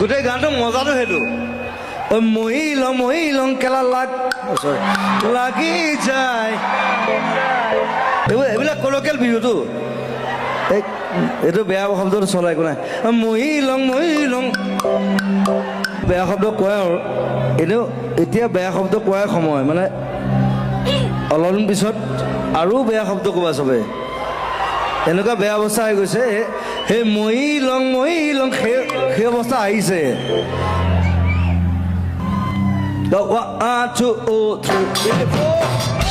গোটেই গানটো মজাটো সেইটো মহিলং কেলা লাগি যায় এইবিলাক কলকিয়েল বিহুটো এইটো বেয়া শব্দটো চলাই একো নাই মহিলং বেয়া শব্দ কয় আৰু এনেও এতিয়া বেয়া শব্দ কোৱাৰ সময় মানে অলপদিন পিছত আৰু বেয়া শব্দ ক'বা চবে এনেকুৱা বেয়া অৱস্থা হৈ গৈছে সেই মহিলং সেই অৱস্থা আহিছে 1 2 3 4